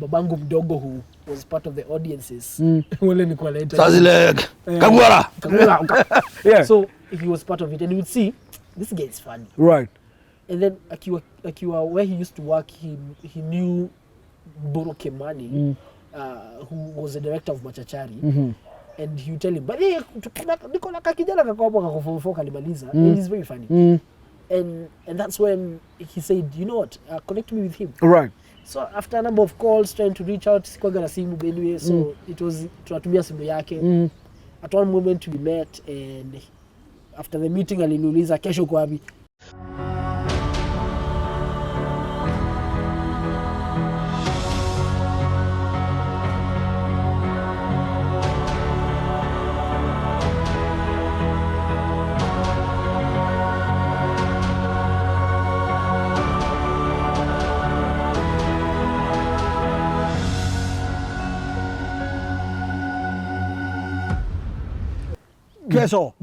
babangu mdogo who was part of the audiences. Wale ni kwa later. Sazileg. Kaguora. Yeah. So he was part of it, and you would see this guy is funny. Right. And then akiwa where he used to work, he knew Boro Kemani, who was the director of Machachari. And he would tell him, but hey, niko na kakijana kakopo kakofofo kalimaliza. And he's very funny. And that's when he said, you know what, connect me with him. Right. So after a number of calls trying to reach out, sikwaga na simu anyway, so it was tunatumia simu yake. At one moment we met, and after the meeting aliniuliza kesho kwa wapi.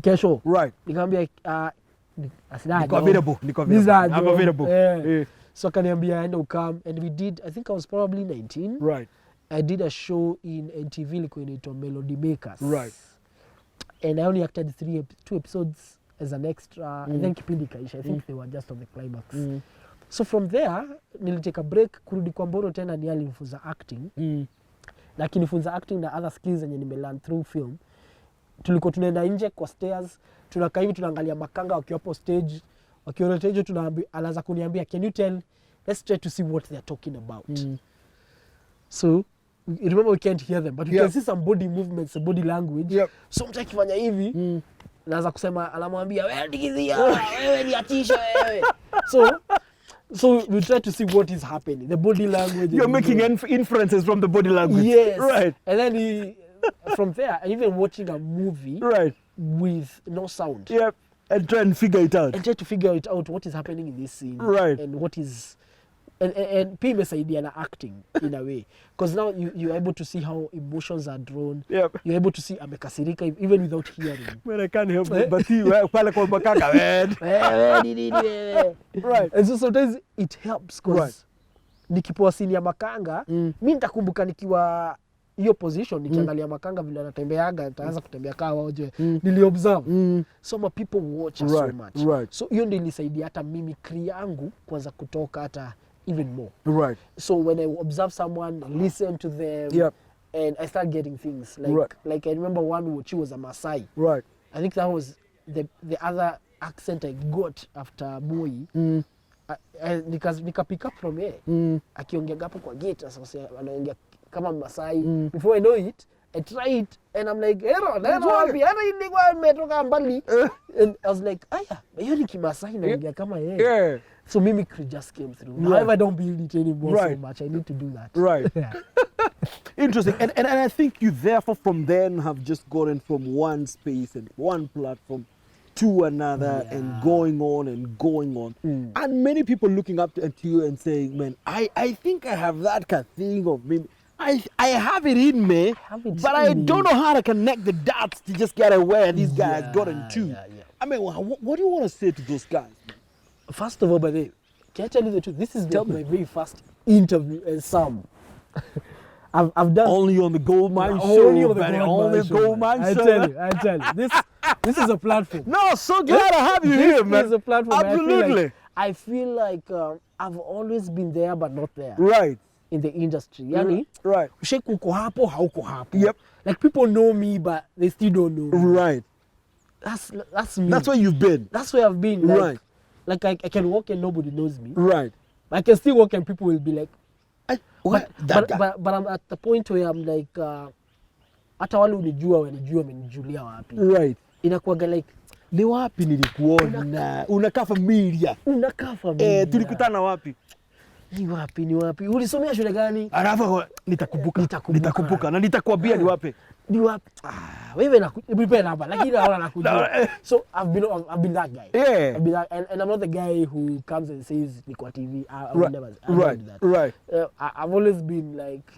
Kesho. Right. Nikamwambia niko available. Yeah. So akaniambia enda ukam, and we did, I think I was probably 19. Right. I did a show in NTV ilikuwa inaitwa Melody Makers. Right. And I only acted 2 episodes as an extra, and then kipindi kaisha. I think they were just on the climax. So from there nilitake a break, kurudi kwa Mboro tena ni alinifunza acting. Lakini nifunza acting na other skills zenye nimelearn through film. Tulikuwa tunaenda nje kwa stairs, tunakaa hivi tunaangalia makanga wakiwa hapo stage, wakiona stage anaanza kuniambia, can you tell, let's try to see what they're talking about. So remember we can't hear them, but we can see some body movements, body language. So mtu akifanya hivi naanza kusema, anamwambia wewe digizia, wewe ni atisha wewe. So we try to see what is happening, the body language. You're making inferences from the body language. Yes. Right. And then from there, even watching a movie with no sound. Yep. And try and figure it out. And try to figure it out, what is happening in this scene. Right. And what is... And pia imesaidia na acting in a way. Because now you're able to see how emotions are drawn. Yep. You're able to see amekasirika even without hearing. Man, I can't help it. But see, pale kwa makaka, man. Right. And so sometimes it helps because nikipoa scene ya makanga, mimi nitakumbuka nikiwa hiyo position, nikiangalia makanga vile anatembeaga, nitaanza kutembea kama wao je. Niliobserve. Some people watch us so much. Right. So hiyo ndio ilisaidia hata mimi career yangu kwanza kutoka hata even more. Right. So when I observe someone, listen to them, and I start getting things like I remember one which was a Maasai. Right. I think that was the other accent I got after Moi. Nika pick up from here. Akiongea hapo kwa gate, sasa anaongea kama Maasai. Before I know it, I try it and I'm like, wapi? Hata ilikuwa nimetoka mbali. And I was like, aya, hiyo ni Kimasai naongea kama yeye. Yeah. So mimicry just came through. However, I don't build it anymore so much. I need to do that. Right. Interesting. And I think you therefore from then have just gotten from one space and one platform to another and going on and going on. And many people looking up to you and saying, man, I think I have that kind of thing of maybe I have it in me, but I don't know how to connect the dots to just get where these guys gotten to. I mean, what do you want to say to those guys? First of all, by the way, can I tell you the truth? This is my very first interview and some. I've done only on the Goldmine show. Only on the Goldmine show. I tell you. This is a platform. No, so glad to have you here, man. This is a platform. Absolutely. I feel like I've always been there but not there. Right. In the industry. Yani, right. Ushek uko hapo, hauko hapo. Yep. Like people know me but they still don't know me. Right. That's me. That's where you've been. That's where I've been. Like, right. Like I can walk and nobody knows me. Right. I can still walk and people will be like, what? But I'm at the point where I'm like, hata wale unijua wamenijulia wapi. Right. Inakuwaga like, ni wapi nilikuona? Unakaa familia. Tulikutana wapi? Ni wapi? Ulisomea shule gani? Alafu nitakumbuka na nitakwambia ni wapi. Ni wapi? Wewe nipe namba lakini naona nakujua. So I've been that guy. Yeah. I've been that, and I'm not the guy who comes and says ni kwa TV. I would never do that. Right. I've always been like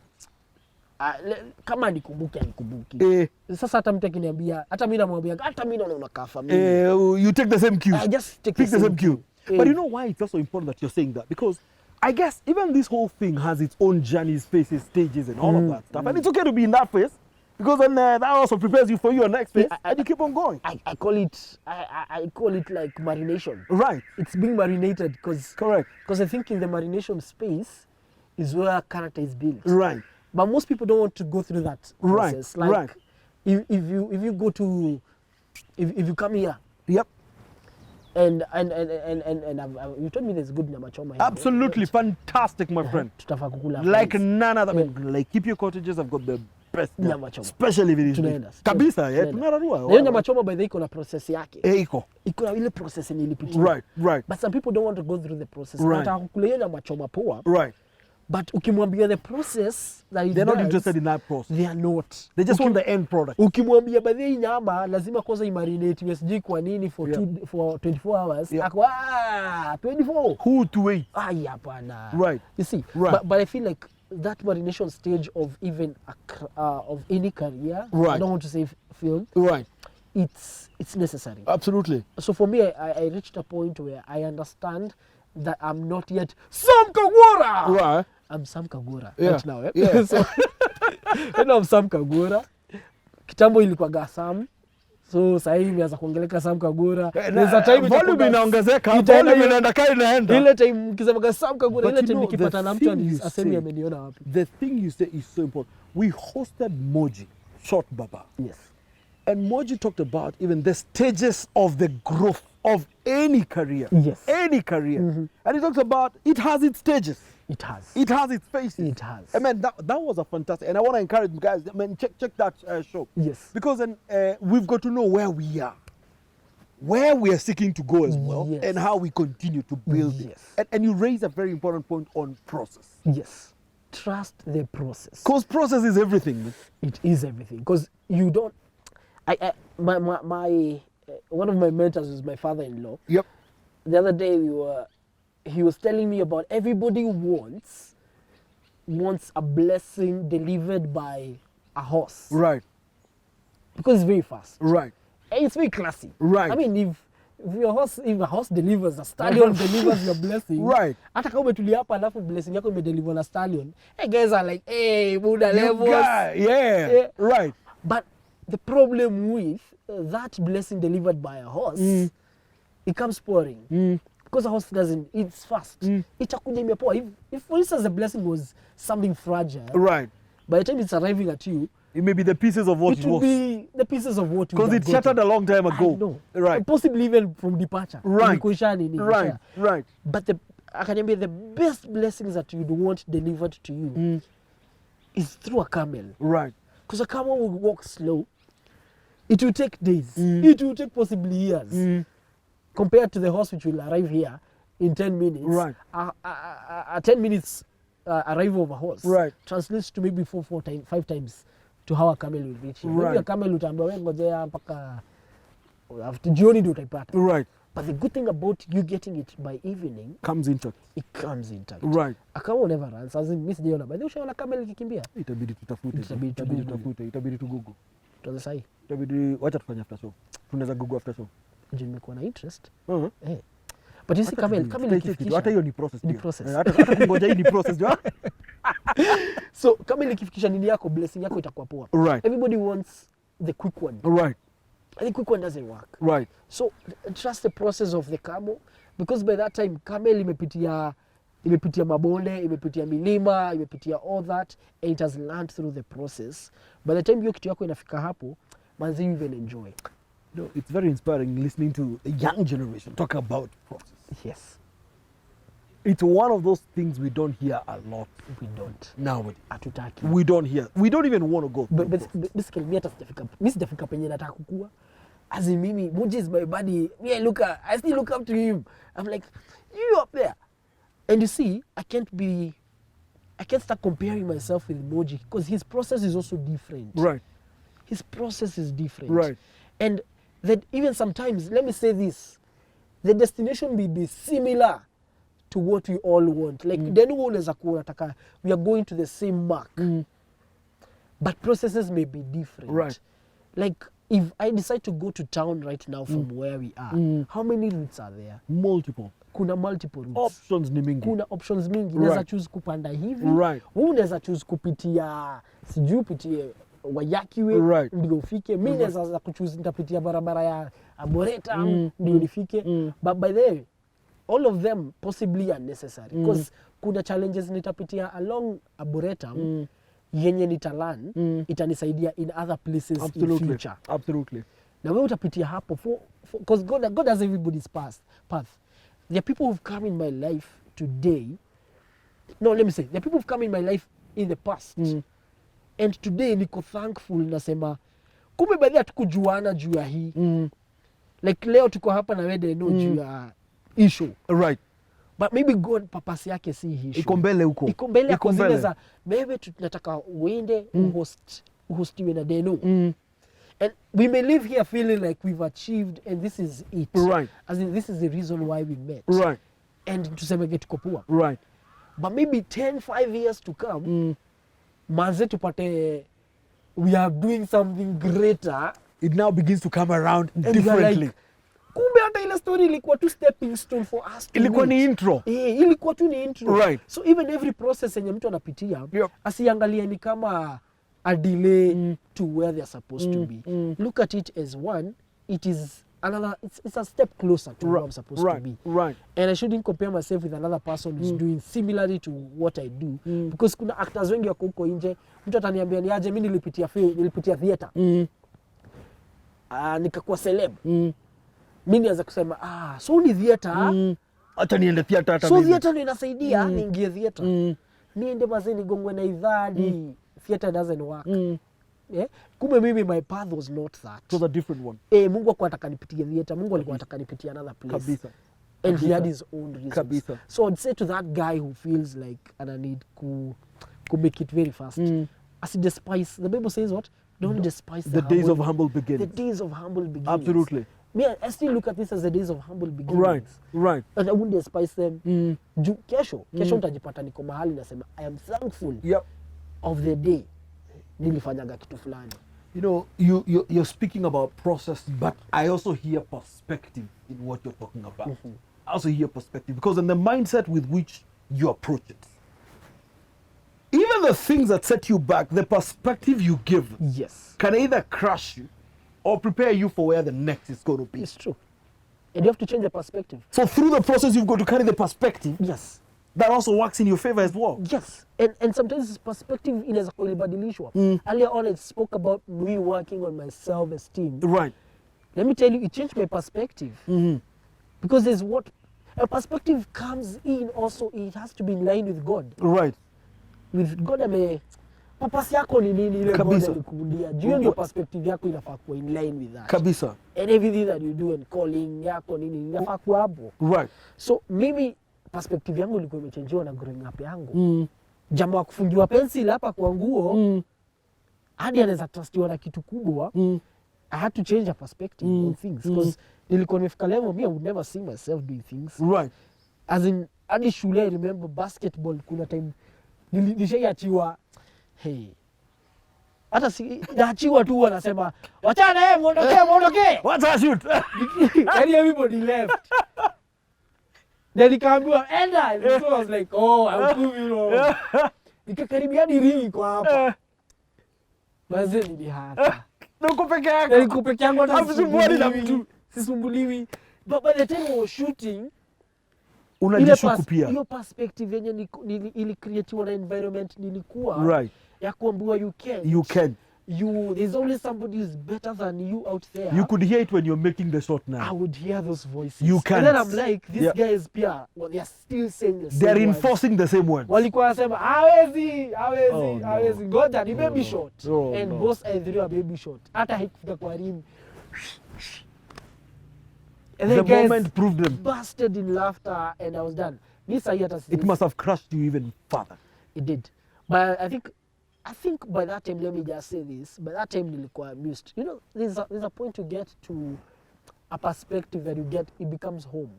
kama nikumbuki. Sasa hata mtu akiniambia, hata mimi namwambia, hata mimi naona unakaa familia. You take the same cue. I just take the same cue. But you know why it's also important that you're saying that? Because I guess even this whole thing has its own journeys, phases, stages, and all of that stuff. And it's okay to be in that phase because then that also prepares you for your next phase, and you keep on going. I call it like marination. Right. It's being marinated because Correct. I think in the marination space is where character is built. Right. But most people don't want to go through that process. Right. Like if you go to if you come here. Yep. And you told me there's good nyama choma here. Absolutely fantastic, my friend. Tutafaa kukula Like fries. none other. Like keep your cottages. I've got the best Nyama choma. especially if it is Tunaenda. kabisa. Yeah, Tunaenda. tunararua. Na hiyo nyama choma by the way iko na process yake. Iko. Iko na ile process yenye ilipitia. Right. Right. But some people don't want to go through the process. Right. Wanataka kukula hiyo nyama choma poa. Right. But ukimwambia the process that it They're not does, interested in that process. they are not. They just want the end product. Ukimwambia baadhi hii nyama lazima kwanza imarinate sijui kwa nini for 24 hours. Yeah. Ako 24. Who to wait? Ai hapana. Right. You see. Right. But I feel like that marination stage of even of any career, Right. I don't want to say film, Right. it's necessary. Absolutely. So for me, I reached a point where I understand that I'm not yet Sam Kaguora. Right. I'm Sam Kaguora Yeah. right now. Yeah. So right now I'm Sam Kaguora. Kitambo ilikuwa Sam. So sasa hivi imeanza kuongeleka Sam Kaguora. There's a time volume inaongezeka, itaenda volume inaenda kai inaenda. ile time ukisema Sam Kaguora, But ile you time know, nikipata the na thing mtu you asemi say- ameniona wapi. The thing you say is so important. We hosted Moji, Short Baba. Yes. And Moji talked about even the stages of the growth of any career. Yes. Any career. And he talks about it has its stages. It has. It has its phases. It has. I mean, that was a fantastic, and I want to encourage you guys, I mean, check that show. Yes. Because then we've got to know where we are seeking to go as well, Yes. and how we continue to build it. Yes. And you raise a very important point on process. Yes. Trust the process. Because process is everything. It is everything. Because you don't. My one of my mentors is my father-in-law. Yep. The other day he was telling me about everybody wants a blessing delivered by a horse. Right. Because it's very fast. Right. And it's very classy. Right. I mean, if a horse delivers, a stallion delivers your blessing. Right. Hata kama umetulia hapa alafu blessing yako imedeliver na stallion. Hey, guys are like, hey, Buddha You levels. guy, yeah. Yeah. Right. But the problem with that blessing delivered by a horse, it comes pouring. Because a horse doesn't, it's fast. Itakuja imepoa. If for instance the blessing was something fragile, Right. by the time it's arriving at you, It may be the pieces of what it it will was. be the pieces of what you Because it shattered a long time ago. No. Right. Possibly even from departure. Right. Ilikuisha nini, Right. ilikuisha. Right. But akaniambia the best blessings that you'd want delivered to you is through a camel. Right. Because a camel will walk slow. It will take days. It will take possibly years. Compared to the horse which will arrive here in 10 minutes. Right. A 10 minutes arrival of a horse Right. translates to maybe 5 times to how a camel will reach here. Maybe Right. a camel utaambiwa wewe ngojea mpaka after jioni ndio utaipata. Right. But the good thing about you getting it by evening, Comes intact. it comes intact. Right. A camel never runs. As in, mimi sijaona. By the way, ushaona camel ikikimbia? Itabidi tutafute. Itabidi tutafute. Itabidi tugugu. Tuanze sahi. Itabidi wacha tufanye after show. Tunaweza gugu after show. Ndio nimekuwa na interest. Uh-huh. Eh. But you see camel Hata ikifikisha. hiyo ni process. Ni ndio. process. Hata kungoja hii ni process. ndio. So camel ikifikisha nini yako, blessing yako itakuwa poa. Right. Everybody wants the quick one. Right. And the quick one doesn't work. Right. So trust the process of the camel, because by that time camel imepitia mabonde, imepitia milima, imepitia all that, and it has learned through the process. By the time hiyo kitu yako inafika hapo, manzi you even enjoy. No, it's very inspiring listening to a young generation talk about process. Yes. It's one of those things we don't hear a lot We don't. nowadays. Hatutaki. We don't hear. We don't even want to go. But basically mimi hata sijafika penye nataka kukua. As in mimi, Moji is my buddy. Me, I still look up to him. I'm like, you up there. And you see, I can't start comparing myself with Moji because his process is also different. Right. His process is different. Right. And that even sometimes, let me say this, the destination may be similar to what we all want. Like, we are going to the same mark. But processes may be different. Right. Like, if I decide to go to town right now from where we are, how many routes are there? Multiple. kuna multiple routes. Options ni mingi. Kuna options mingi. Unaweza choose kupanda hivi. Right. Unaweza choose kupitia sijui upitie Wayakiwe ndio ufike. Mimi naweza kuchoose nitapitia barabara ya Arboretum ndio nifike. But by the way, all of them possibly are necessary because kuna challenges nitapitia along Arboretum yenye nitalan itanisaidia in other places in future. Absolutely. Na wewe utapitia hapo because God has everybody's path. There are people who've come in my life today. No, let me say, there are people who've come in my life in the past. And today niko thankful nasema kumbe baadhi hatukujuana juu ya hii. Like leo tuko hapa na wewe juu ya issue. Right. But maybe God purpose yake si hii issue. Iko mbele huko. Iko mbele kwa zile za maybe tunataka uende uhostiwe na deno. And we may live here feeling like we've achieved and this is it. Right. As in this is the reason why we met. Right. And tusemege tuko poa. Right. But maybe 5 years to come, manze tupate we are doing something greater. It now begins to come around and differently. Like, kumbe hata ile story ilikuwa tu stepping stone for us. Ilikuwa ni intro. Ilikuwa tu ni intro. Right. So even every process yenye mtu anapitia, asiangalie ni kama a delay to where they are supposed to be. Look at it as one, it is another, it's a step closer to where I'm supposed to be. Right. And I shouldn't compare myself with another person who's doing similarly to what I do. Because kuna actors wengi wako huko nje, mtu ataniambia ni aje mimi nilipitia theater. Nikakuwa celeb. Mimi nianza kusema so ni theater. Hata niende theater hata mimi. So theater ndio inasaidia niingie theater. Niende mazeni gongwe na idadi. Theater doesn't work. Kumbe mimi my path was not that. It was a different one. Mungu alikuwa anataka nipitie theater, Mungu alikuwa anataka nipitie another place. Kabisa. And he had his own reasons. Kabisa. So I'd say to that guy who feels like and I need to make it very fast. As he despise, the Bible says what? Don't despise the days of humble beginnings. The days of humble beginnings. Absolutely. Me, I still look at this as the days of humble beginnings. Right. And I wouldn't despise them. Kesho nitajipata niko mahali nasema I am thankful of the day nilifanyaga kitu fulani. You know, you're speaking about process, but I also hear perspective in what you're talking about. I also hear perspective because in the mindset with which you approach it, even the things that set you back, the perspective you give can either crush you or prepare you for where the next is going to be. It's true. And you have to change the perspective. So through the process, you've got to carry the perspective. Yes. That also works in your favor as well. Yes. And sometimes this perspective inaweza kulibadilishwa. Earlier on I spoke about me working on my self-esteem. Right. Let me tell you, it changed my perspective. Because there's what a perspective comes in also, it has to be in line with God. Right. With God purpose yako ni nini ile God alikuundia. Juu ndio perspective yako inafaa kuwa in line with that. Kabisa. And everything that you do and calling yako nini inafaa kuwa hapo. Right. So maybe perspective yangu ilikuwa imechangewa na growing up yangu. Jambo la kufungiwa pencil hapa kwa nguo hadi anaweza trustiwa na kitu kubwa. I had to change a perspective on things because nilikuwa nimefika level me I would never see myself doing things. Right. As in hadi shule I remember basketball kuna time nilishaiachiwa hata si naachiwa tu wanasema wachana muondoke. What's that shoot? And everybody left. Then nikaambiwa enda. So I was like, I'm moving on. Nikakaribia ringi kwa hapa. Mazeni ni hata. Niko peke yangu. Hamsumbuani na mtu. Sisumbuliwi. But by the time I was shooting, unajishuku pia. Hiyo perspective yenye ili create na environment nilikuwa. Right. Ya kuambiwa you can. There's always somebody who's better than you out there. You could hear it when you're making the shot now. I would hear those voices. You can. And then I'm like, these guys pia, they are still saying the same They're enforcing the same words. Walikuwa wasema, hawezi, ngoja ni baby shot. And boss I threw a baby shot. Hata haikufika kwa rim. And the moment proved them. Busted in laughter and I was done. It must have crushed you even further. It did. But I think by that time, let me just say this, by that time nilikuwa amused. You know, there's a point you get to a perspective that you get, it becomes home.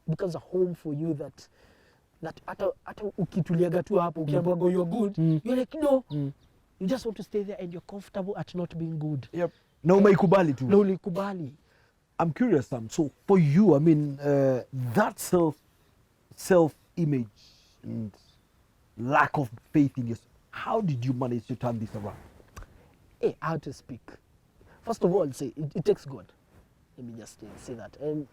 It becomes a home for you that hata ukituliaga tu hapo, ukiambiwa go you're good, you're like, no, you just want to stay there and you're comfortable at not being good. Yep. Na umeikubali tu. Na ulikubali. I'm curious, Sam. So for you, I mean, that self-image and lack of faith in yourself, how did you manage to turn this around? Hey, how to speak? First of all, say it takes God. Let me just say that. And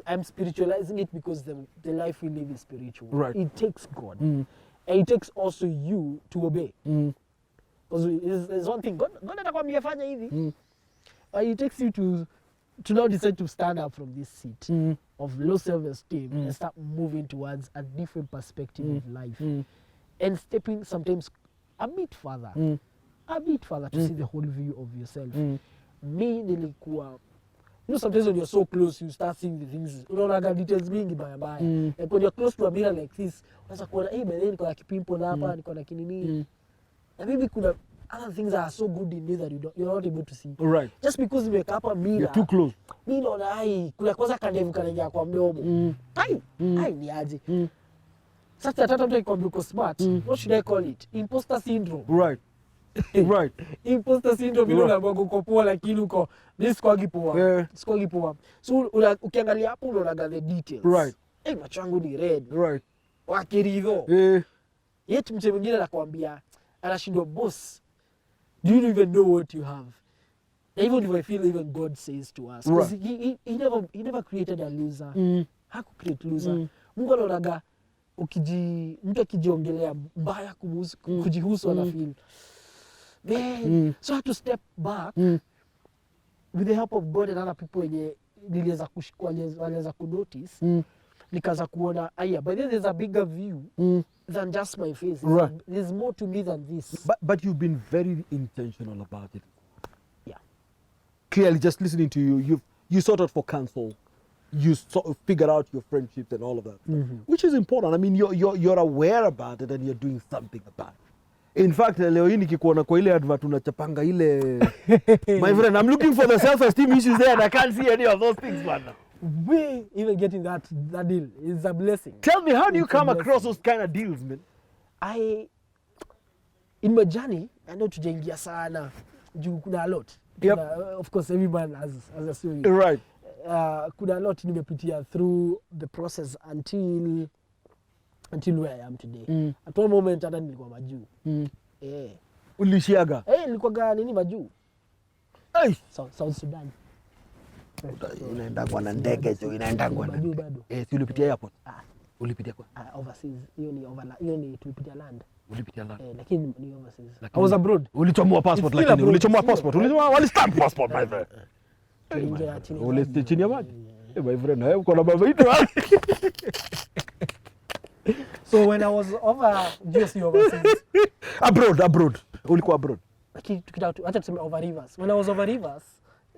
I'm spiritualizing it because the life we live is spiritual. Right. It takes God. And it takes also you to obey. Because there's one thing, God atakwambia fanya hivi. It takes you to now decide to stand up from this seat of low self-esteem and start moving towards a different perspective of life. And stepping sometimes a bit further to see the whole view of yourself. Me nilikuwa, sometimes when you're so close, you start seeing the things. Unaona details mingi baya. Like when you're close to a mirror like this, unaweza kuona niko na kipimple hapa, niko na kinini. Na maybe kuna other things that are so good in me that you're not able to see. Right. Just because you wake up a mirror. You're too close. Mimi naona kuna kwanza kandevu kanaingia kwa mdomo. Ni aje. Sasa tata mtu akikwambia uko smart, what should I call it? Imposter syndrome. Right. Right. Imposter syndrome, you know, uko poa lakini uko sikuagi poa. So ukiangalia hapo unaona the details. Right. Macho yangu ni red. Right. Wakiridho. Yet mtu mwingine anakuambia, anashindwa, boss, do you even know what you have? Even if I feel even God says to us, because he never created a loser. Haku create loser. Mungu anaonaga mtu akijiongelea mbaya kujihusu ana feel. Man, so I had to step back with the help of God and other people wenye niliweza kunotice. Nikaanza kuona, but then there's a bigger view than just my face. Right. There's more to me than this. But you've been very intentional about it. Yeah. Clearly, just listening to you, you sorted for counsel. You sort of figured out your friendships and all of that, which is important. I mean, you're aware about it and you're doing something about it. In fact, leo hii nikikuona kwa ile advert unachapanga ile my friend, I'm looking for the self-esteem issues there and I can't see any of those things, man. We even getting that deal is a blessing. Tell me, how do you come across those kind of deals, man? In my journey, I know tujaingia sana. Kuna a lot. Yep. Of course, every man has a story. Right. Kuna a lot nimepitia through the process until where I am today. At one moment hata nilikuwa majuu. Ulishiaga? Nilikuwa nini majuu? South Sudan. Unaenda kwa na ndege jo, inaenda kwa majuu bado. Si ulipitia airport? Ulipitia kwa? Overseas. Hiyo ni tulipitia land. Ulipitia land. Lakini ni overseas. I was abroad. Ulichomoa passport lakini ulichomoa passport. Walistamp passport my friend. Tuliingia chini. Ule chini ya maji. My friend, uko na baba hitu. So when I was overseas. Abroad. Ulikuwa abroad. Lakini acha tuseme over rivers. When I was over rivers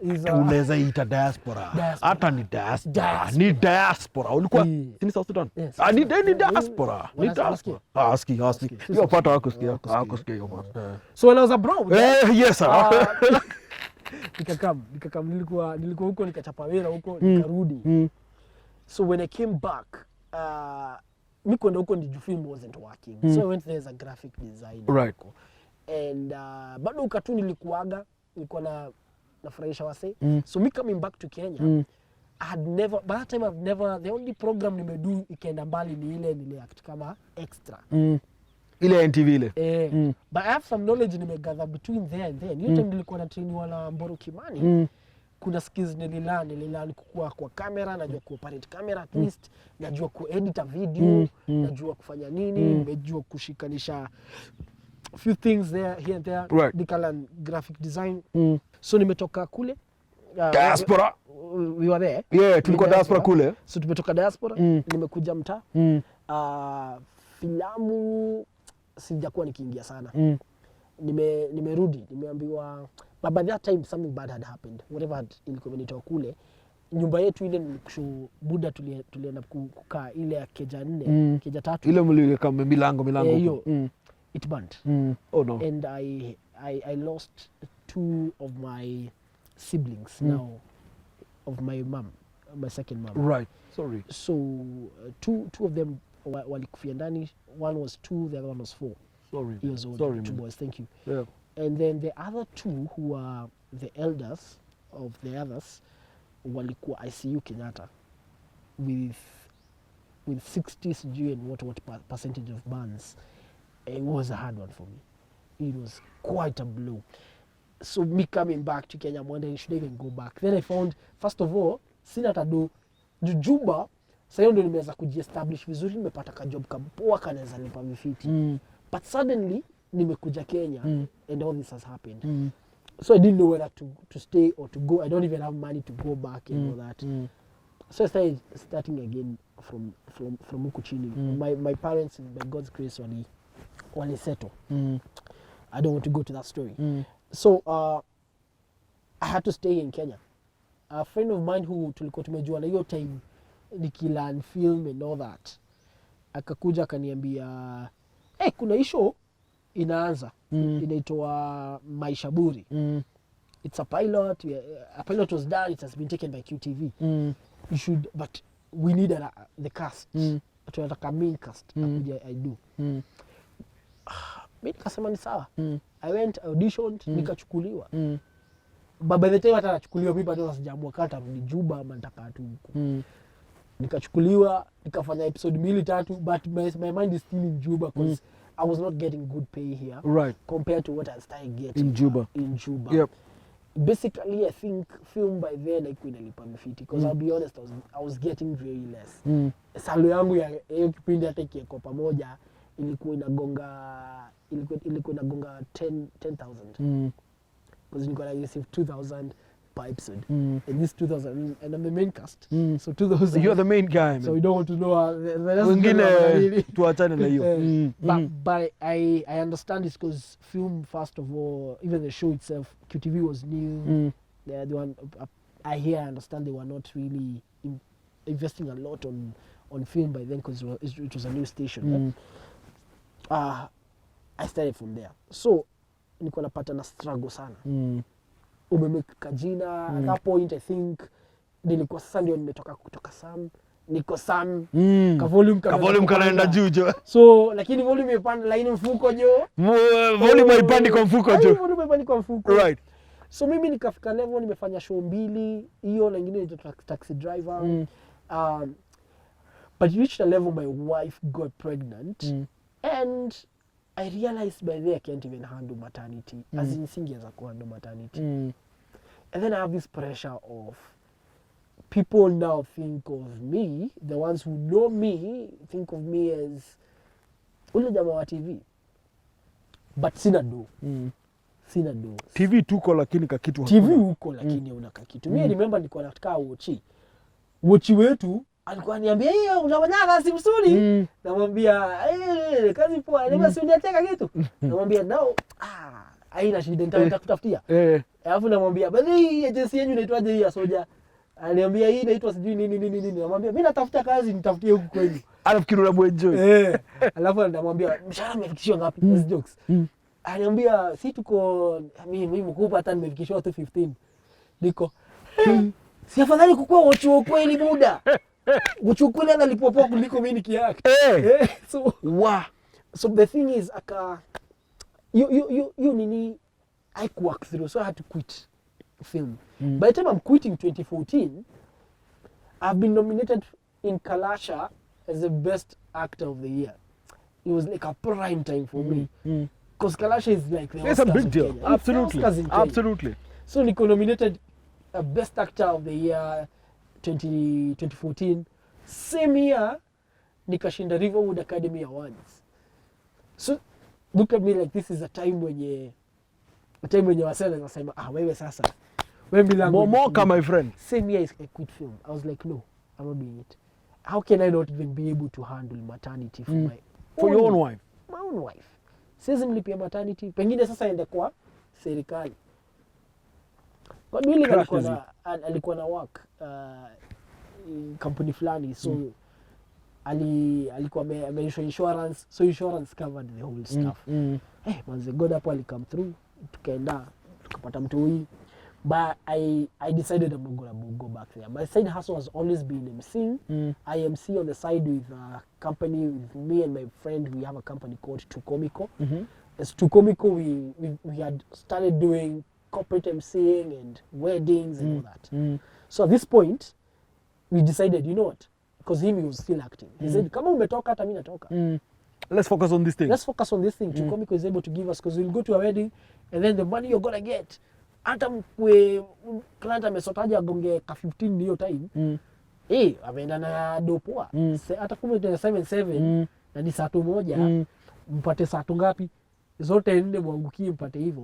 is unaweza ita diaspora. Hata ni diaspora. Ni diaspora. Ulikuwa ni South Sudan. Ni diaspora. Ni diaspora. Aski. Hiyo pata wako sikia. Hiyo bwana. So when I was abroad. Yes sir. Nikakam nilikuwa huko nikachapa wera huko nikarudi. So when I came back, mi kwenda huko ndi film wasn't working. So I went there as a graphic designer. Right. And bado ukatu nilikuwa nafurahisha wase. So me coming back to Kenya, I had never, by that time the only program nimedu ikaenda mbali ni ile niliact kama extra. Ile NTV ile. But I have some knowledge nimegather between there and then. Hiyo time nilikuwa na train wala Mboro Kimani. Kuna skills nililani kukua kwa kamera, najua kuoperate camera at least, najua kuedit video, najua kufanya nini, nimejua kushikanisha a few things there here and there. Right. Nikalan graphic design. So nimetoka kule diaspora. We were there. Yeah, tulikuwa diaspora kule. So tumetoka diaspora, nimekuja mtaa. Filamu sijakuwa nikiingia sana. Nimerudi, nimeambiwa but by that time something bad had happened. Whatever ilikuwa imenitoa kule. Nyumba yetu ile nilisho buda tulienda kukaa ile ya keja 4, keja 3. Ile mliweka milango. Hiyo. It burned. Oh no. And I lost 2 of my siblings now, of my mom, my second mom. Right. Sorry. So two of them walikufia ndani. One was 2, the other one was 4. Years old. Sorry, 2 boys. Thank you. Yeah. And then the other 2 who are the elders of the others, walikuwa ICU Kenyatta with 60 sijui and what percentage of burns. It was a hard one for me. It was quite a blow. So me coming back to Kenya, I'm wondering, should I even go back? Then I found, first of all, sina tado Juba, sasa ndo nimeweza kujiestablish vizuri, nimepata ka job kapoa kanaweza nipa vifiti. But suddenly nimekuja Kenya and all this has happened. So I didn't know whether to stay or to go. I don't even have money to go back and all that. So I started starting again from huku chini. My parents, by God's grace, wali settle. I don't want to go to that story. So I had to stay in Kenya. A friend of mine who tulikuwa tumejuana hiyo time nikilearn film and all that, akakuja akaniambia, hey, kuna hii show inaanza, inaitwa Maisha Buri. It's a pilot. A pilot was done. It has been taken by QTV. You should, but we need the cast. Tunataka main cast. I do. Mimi nikasema ni sawa. I went, auditioned, nikachukuliwa. But by the time hata nachukuliwa mimi bado sijaamua kata rudi Juba ama nataka tu huko. Nikachukuliwa, nikafanya episode 2-3, but my mind is still in Juba because I was not getting good pay here, right, compared to what I started getting in Juba. Yep. Basically, I think film by then I couldn't lipa mfiti because I'll be honest, I was getting very less. Salary yangu ya hiyo kipindi hata ikiwekwa pamoja ilikuwa inagonga 10,000. Because you gotta receive 2,000 per episode. And this 2,000, and I'm the main cast. So 2,000. You're the main guy, man. So we don't want to know the rest. But I understand this because film, first of all, even the show itself, QTV was new. The one I understand they were not really investing a lot on film by then because it was a new station. I started from there. So niko napata na struggle sana. Umemeka kajina. At that point I think nilikuwa sasa ndio nimetoka kutoka Sam. Niko Sam. Ka volume kanaenda juu. So lakini volume imepanda laini mfuko jo. Volume haipandi kwa mfuko jo. Volume haipandi kwa mfuko. Right. So mimi nikafika level nimefanya show 2, hiyo na nyingine ni taxi driver. But it reached a level my wife got pregnant and I realized by then I can't even handle maternity. As in singers I handle maternity. And then I have this pressure of people now think of me, the ones who know me, think of me as ule jamaa wa TV. But sina do. TV tuko lakini kakitu hakuna. TV uko lakini una kakitu. Mimi remember nilikuwa nataka Wochi wetu alikuwa ananiambia hiyo unafanya kazi mzuri. Namwambia kazi poa, leo si uniacheka kitu. Namwambia no, haina shida nitakutafutia. Alafu namwambia bali agency yenu inaitwaje hii ya soja? Ananiambia hii inaitwa sijui nini. Namwambia mimi natafuta kazi nitafutie huku kwenu. Anafikiri unamuenjoy. Alafu namwambia mshahara umefikishwa ngapi? Those jokes. Ananiambia si tuko mimi mkubwa hata nimefikishwa tu 15. Niko si afadhali kukua wachuo kweli muda. Uchukule analipopoa kuliko mimi nikiact. So the thing is you nini I work through, so I had to quit film. By the time I'm quitting 2014, I've been nominated in Kalasha as the best actor of the year. It was like a prime time for me. Because Kalasha is like the Oscars. It's a big deal. Kenya. Absolutely. So Nico nominated best actor of the year 2014. Same year, nikashinda Riverwood Academy Awards. So look at me like this is a time when wasema nasema wewe sasa. Wewe milango. Momoka my friend. Same year I quit film. I was like no, I'm not doing it. How can I not even be able to handle maternity for your own wife? My own wife. Siwezi mlipia maternity. Pengine sasa ende kwa serikali. But really alikuwa na work company fulani, so alikuwa ameisha insurance, so insurance covered the whole stuff. Manze God hapo alikam through, tukaenda tukapata mtu huyu. But I decided I'm not gonna go back there. My side hustle has always been MCing. IMC on the side with a company, with me and my friend. We have a company called Tukomiko. As Tukomiko, we had started doing corporate MCing and weddings and all that. So at this point, we decided, you know what? Because he was still acting. He said, kama umetoka, hata mimi natoka. Let's focus on this thing. Let's focus on this thing. Chukwamiko is able to give us, because we'll go to a wedding, and then the money you're going to get, hata mkwe client amesotaja agonge ka 15 hiyo time, ameenda na dopoa. Hata kama ni 7 na ni saa tu moja, mpate saa tu ngapi? Zote nne mwangukie mpate hivyo.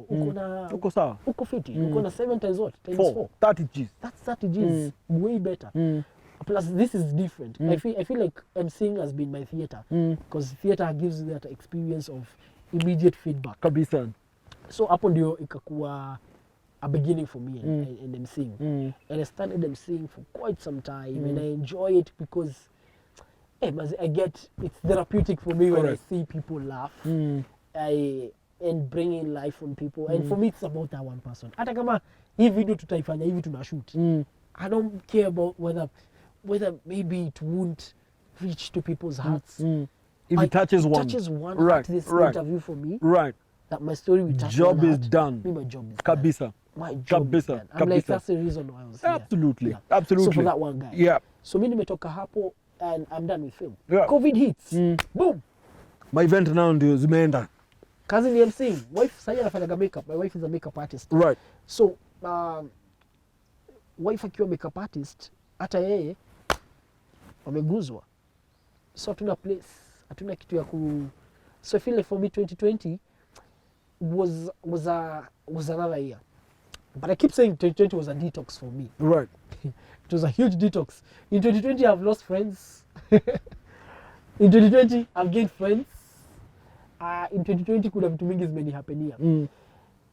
Uko sawa. Uko fiti. Uko na 7 times what? Times 4. 30 Gs. That's 30 Gs. Way better. Plus this is different. I feel like MCing has been my theater, because theater gives you that experience of immediate feedback. Kabisa. So hapo ndio ikakuwa a beginning for me in MCing. And I started MCing for quite some time, and I enjoy it because I get, it's therapeutic for me when I see people laugh. And bringing life from people. And for me, it's about that one person. Hata kama hii video tutaifanya hivi tunashoot. I don't care about whether maybe it won't reach to people's hearts. If it touches one. Touches one heart, this interview for me. Right. That my story will touch job one is heart. done. My job is Kabisa. done. My job is done. I'm like, that's the reason why I was here. Absolutely. Yeah. Absolutely. So for that one guy. Yeah. So mimi nimetoka hapo and I'm done with film. Yeah. COVID hits. Boom. My event now ndio zimeenda. Kazi ni MCing. Wife sasa anafanyaga makeup. My wife is a makeup artist. Right. So wife akiwa makeup artist, hata yeye wameguzwa. So hatuna place, hatuna kitu ya ku. So I feel like for me 2020 was another year. But I keep saying 2020 was a detox for me. Right. It was a huge detox. In 2020 I've lost friends. In 2020 I've gained friends. In 2020 kuna vitu mingi zimenihapenia.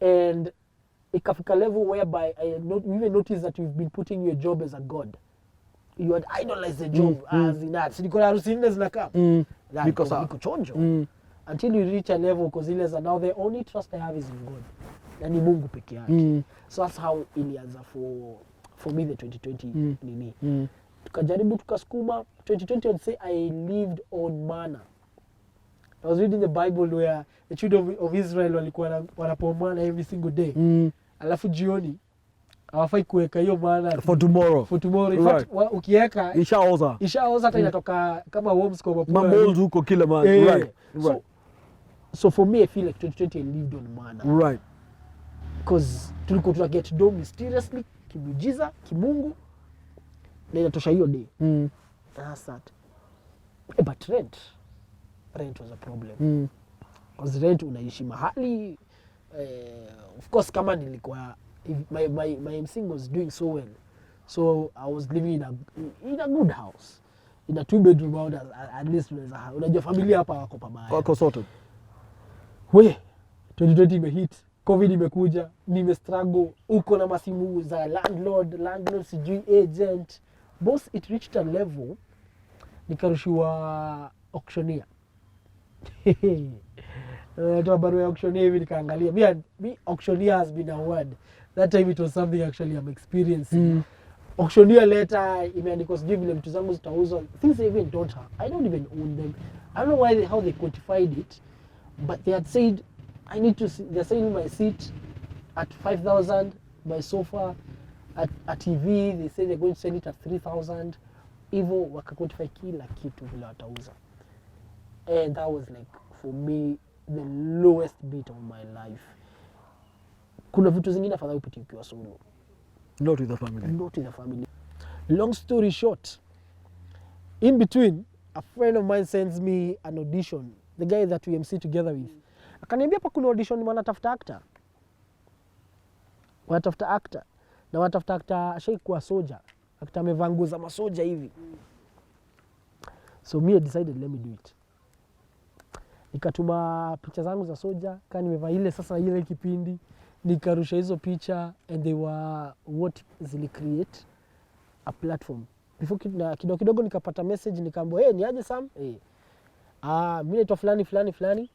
And ikafika level whereby I even noticed that you've been putting your job as a god. You had idolized the job as in that. Niko na harusi nne zinakaa. Because niko chonjo. Until you reach a level, because ile now the only trust I have is in God. Na ni Mungu peke yake. So that's how ilianza for me the 2020 nini. Tukajaribu tukasukuma. 2020 I'd say I lived on manna. I was reading the Bible where the children of Israel walikuwa wanapomana every single day. Alafu jioni hawafai kuweka hiyo maana for tomorrow. For tomorrow. In fact, ukiweka ishaoza hata inatoka kama worms kwa mapua. Mamolds huko kila mahali. Right. So for me I feel like 2020 I lived on manna. Right. Because tulikuwa tuna get do mysteriously, kimujiza, kimungu. Na inatosha hiyo day. That's that. But rent was a problem. Because rent unaishi mahali. Of course kama nilikuwa my MCing was doing so well, so I was living in a good house, in a 2-bedroom house. At least unajua familia hapa wako pabaya, wako sorted. 2020 imehit, COVID imekuja, struggle uko na masimu za landlord sijui agent boss. It reached a level nikarushiwa auctioneer. Toa barua ya auctioneer hivi nikaangalia. Me auctioneer has been a word. That time it was something actually I'm experiencing. Auctioneer letter imeandikwa sijui vile vitu zangu zitauzwa. Things I even don't have. I don't even own them. I don't know how they quantified it, but they had said I need to see, they're selling my seat at 5,000, my sofa at TV they say they're going to sell it at 3,000. Hivyo wakaquantify kila kitu vile watauza. And that was like for me the lowest bit of my life. Kuna vitu zingine afadhali upite ukiwa solo. Not with the family. Not with the family. Long story short, in between, a friend of mine sends me an audition. The guy that we MC together with. Akaniambia hapa kuna audition wanatafuta actor. Wanatafuta actor. Na wanatafuta actor ashaikuwa soja. Actor amevaa nguo za masoja hivi. So me I decided let me do it. Nikatuma picha zangu za soja, kama nimevaa ile sasa ile kipindi, nikarusha hizo picha and they were what zili create a platform. Before kidogo nikapata message nikaambiwa ni aje Sam? Mimi naitwa fulani.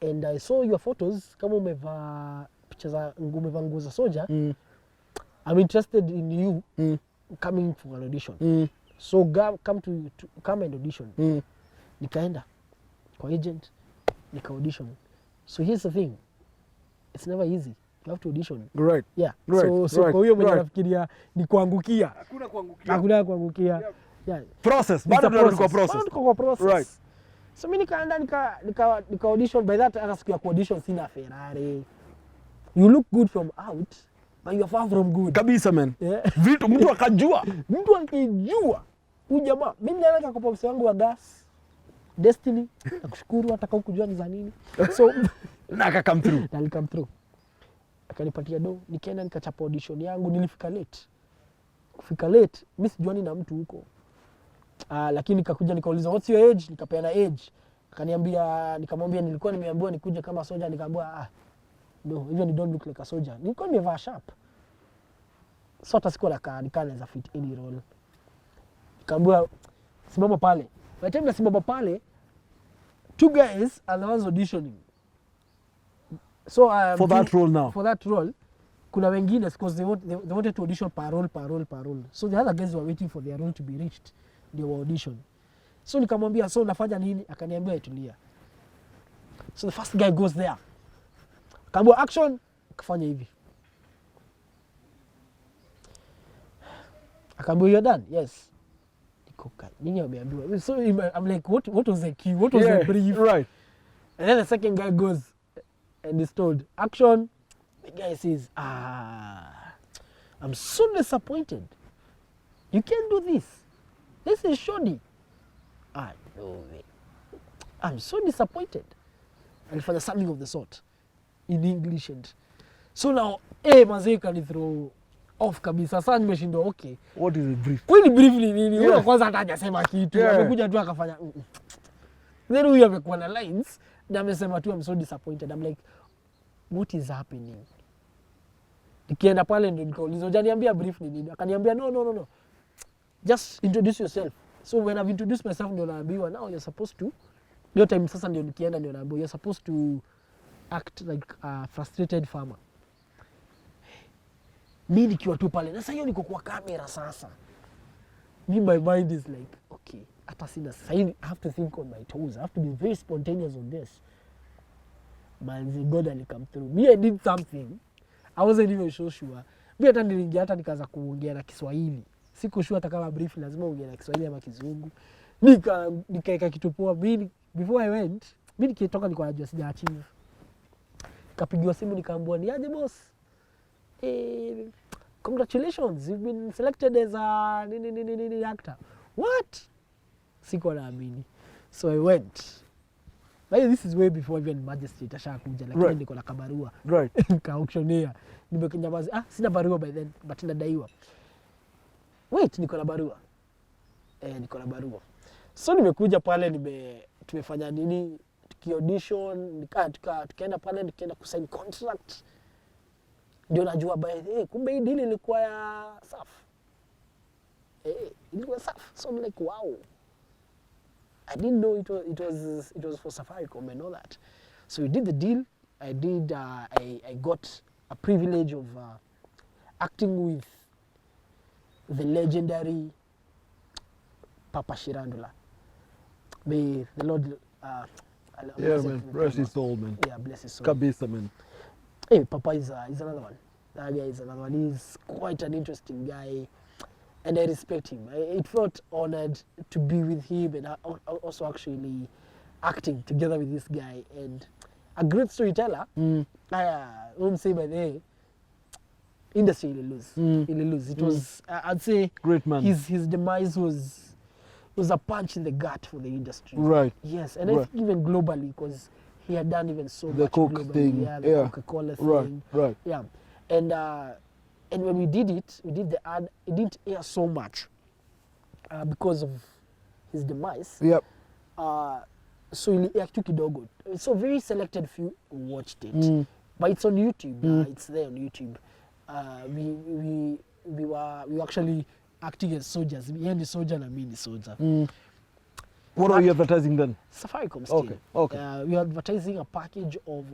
And I saw your photos kama umevaa picha za nguo za soja. I'm interested in you coming for an audition. So come and audition. Nikaenda kwa agent, nika audition. So here's the thing, it's never easy. you have to audition. Right. Yeah. Right. So kwa hiyo mwenye Right. anafikiria ni kuangukia. Hakuna kuangukia. Yep. Yeah. Process. It's Bado a tunarudi kwa process. process. Bado tuko kwa process. Right. So mimi nikaenda nika audition. By that hata siku ya audition sina Ferrari. You look good from out, but you are far from good. Kabisa man. Yeah. Vitu mtu akajua. Mtu akijua huyu jamaa, mimi nilienda kwa bosi wangu wa gas Destiny, nakushukuru hata kama kujua ni za nini. So Na aka come through. na come through. Akanipatia do, nikaenda nikachapa audition yangu, nilifika late. Kufika late, mimi sijuani na mtu huko. Lakini nikakuja nikauliza what's your age? Nikapeana age. Akaniambia, nikamwambia nilikuwa nimeambiwa nikuje kama soldier, nikamwambia no, even you don't look like a soldier. Nilikuwa nimevaa sharp. So hata sikuwa naweza fit any role. Nikamwambia simama pale. By the time nasimama pale, 2 guys are the ones auditioning. So For that role now. For that role, kuna wengine because they wanted to audition per role. So the other guys were waiting for their role to be reached. They were audition. So nikamwambia so nafanya nini? Akaniambia itulia. So the first guy goes there. Kaambia action, akafanya hivi. Akaambia you're done. Yes. Nini ameambiwa? So I'm like what was the cue? What was the brief? Right. And then the second guy goes and is told action. The guy says, I'm so disappointed. You can't do this. This is shoddy. No way. I'm so disappointed. Alifanya something of the sort in English and so now mazee can throw off kabisa. Sasa nimeshindwa okay. What is the brief? Kwani brief ni nini? Huyo kwanza hata hajasema kitu. Amekuja tu akafanya. Then huyo amekuwa na lines na amesema tu I'm so disappointed. I'm like what is happening? Nikienda pale ndio nikauliza hujaniambia brief ni nini? Akaniambia no. Just introduce yourself. So when I've introduced myself ndio naambiwa now you're supposed to hiyo time sasa ndio nikienda ndio naambiwa you're supposed to act like a frustrated farmer. Mimi nikiwa tu pale na sasa hiyo niko kwa kamera sasa. My mind is like okay, hata sina sasa hivi I have to think on my toes. I have to be very spontaneous on this. Man, God will come through. Me I did something. I wasn't even so sure. Mimi hata nilingia hata nikaanza kuongea na Kiswahili. Siku sure hata kama brief lazima uongee na Kiswahili ama Kizungu. Nikaeka kitu poa. Mimi before I went, mimi nikitoka nilikuwa najua sija achieve. Kapigiwa simu nikaambiwa ni aje boss. Congratulations, you've been selected as a nini actor. What? Sikuwa naamini. So I went. Like this is way before even magistrate ashakuja lakini niko na kabarua. Right. Ka-auctioneer. Nimekinyamaza. Sina barua by then but nadaiwa. Wait, niko na barua. Niko na barua. So nimekuja pale tumefanya nini? Tuki-audition, tukaenda pale nikaenda kusign contract. Ndio najua kumbe hii deal ilikuwa ya SAF. Ilikuwa SAF. So I'm like wow. I didn't know it was for Safaricom and all that. So we did the deal. I got a privilege of acting with the legendary Papa Shirandula. May the Lord man, bless his soul, man. Yeah, bless his soul. Kabisa, man. Hey, Papa is another one. That guy is another one. He's quite an interesting guy. And I respect him. It felt honored to be with him and also actually acting together with this guy. And a great storyteller. I won't say by the way, industry will lose. It was, I'd say, great man. His demise was a punch in the gut for the industry. Right. Yes, and I think even globally because he had done even so the much Coke globally. thing. Yeah, the Coca-Cola thing. Right. Yeah, and when we did the ad, it didn't air so much because of his demise. Yep. So it aired kidogo. So very selected few watched it, but it's on YouTube. It's there on YouTube. We were actually acting as soldiers. Yeye ni soldier na mimi ni soldier. What are you advertising then? Safaricom still. Okay. We are advertising a package of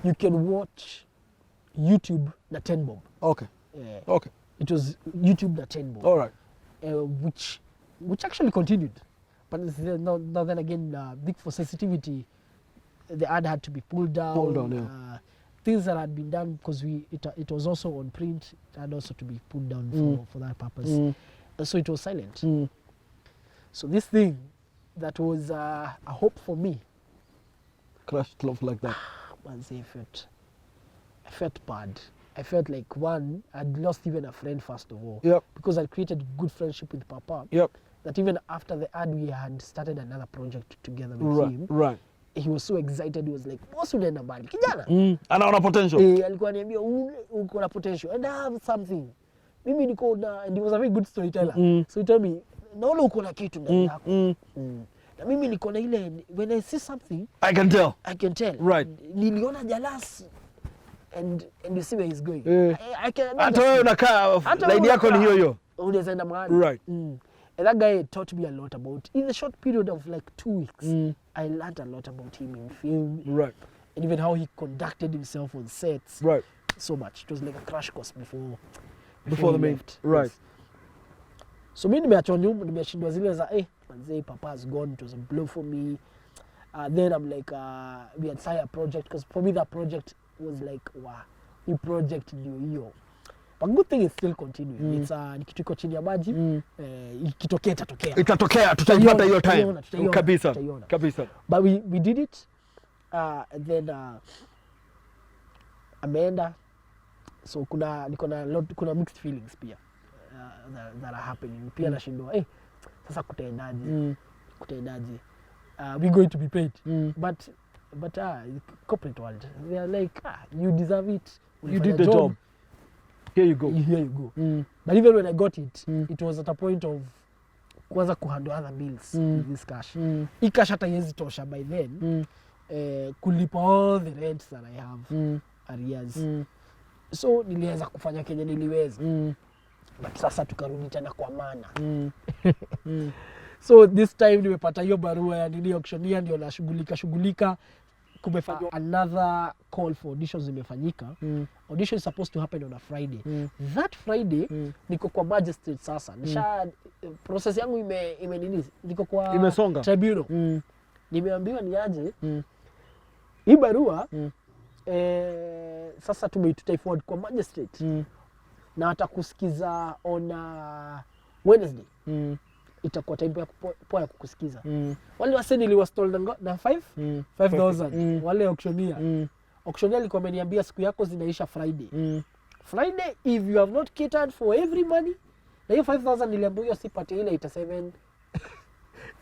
you can watch YouTube na 10 bob. Okay. Okay. It was YouTube na 10 bob. All right. Which actually continued, but now then again, big for sensitivity, the ad had to be pulled down. things that had been done because it was also on print. It had also to be put down for that purpose. And so it was silent. So this thing that was a hope for me crushed love like that. I felt bad. I felt like, one, I'd lost even a friend first of all. Yep. Because I created good friendship with Papa. Yep. That even after the ad, we had started another project together with him. Right. He was so excited. He was like, boss, unaenda mbali. Kijana. Anaona potential. Alikuwa ananiambia uko na potential and I have something. Mimi niko na, and he was a very good storyteller. So he told me, naona uko na kitu ndani yako. Na mimi niko na ile, when I see something, I can tell. Right. Niliona Jalas and you see where he's going. I can. Hata wewe unakaa line yako ni hiyo. Unaweza enda mahali. Right. And that guy taught me a lot about, in a short period of like 2 weeks, I learned a lot about him in film. Right. And even how he conducted himself on sets. Right. So much. It was like a crash course before the main. Right. Yes. So mimi nimeachwa nyuma, nimeshindwa zile za manze, Papa's gone. It was a blow for me. Then I'm like, we had signed a project, because for me that project was like, wow, new project ndio hiyo. But good thing is still continuing. It's ni kitu iko chini ya maji. Ikitokea itatokea, tutaipata hiyo time. Kabisa. But we did it. And then ameenda. So kuna mixed feelings pia that are happening. Pia nashindwa sasa kutaendaje? We going to be paid. But corporate world, they are like, you deserve it. You did the job. Here you go. But even when I got it, it was at a point of kwanza kuhandle other bills with this cash. Hii cash hata yezi tosha by then. Kulipa all the rents that I have, arrears. So niliweza kufanya kenye niliweza. But sasa tukarudi tena kwa maana. So this time nimepata hiyo barua ya nini auctioneer, ndio na shughulika. Kumefanywa another call for auditions zimefanyika. Audition is supposed to happen on a Friday. That Friday niko kwa magistrate sasa. Nisha process yangu ime nini? Niko kwa imesonga tribunal. Nimeambiwa niaje. Hii barua sasa tutaiforward kwa magistrate. Na atakusikiza on Wednesday. Itakuwa time poa ya kukusikiza. Wale wase niliwastall na 5,000. Wale auctioneer. Auctioneer alikuwa ameniambia siku yako zinaisha Friday. Friday, if you have not catered for every money, na hiyo 5,000 niliambiwa sipate ile 87.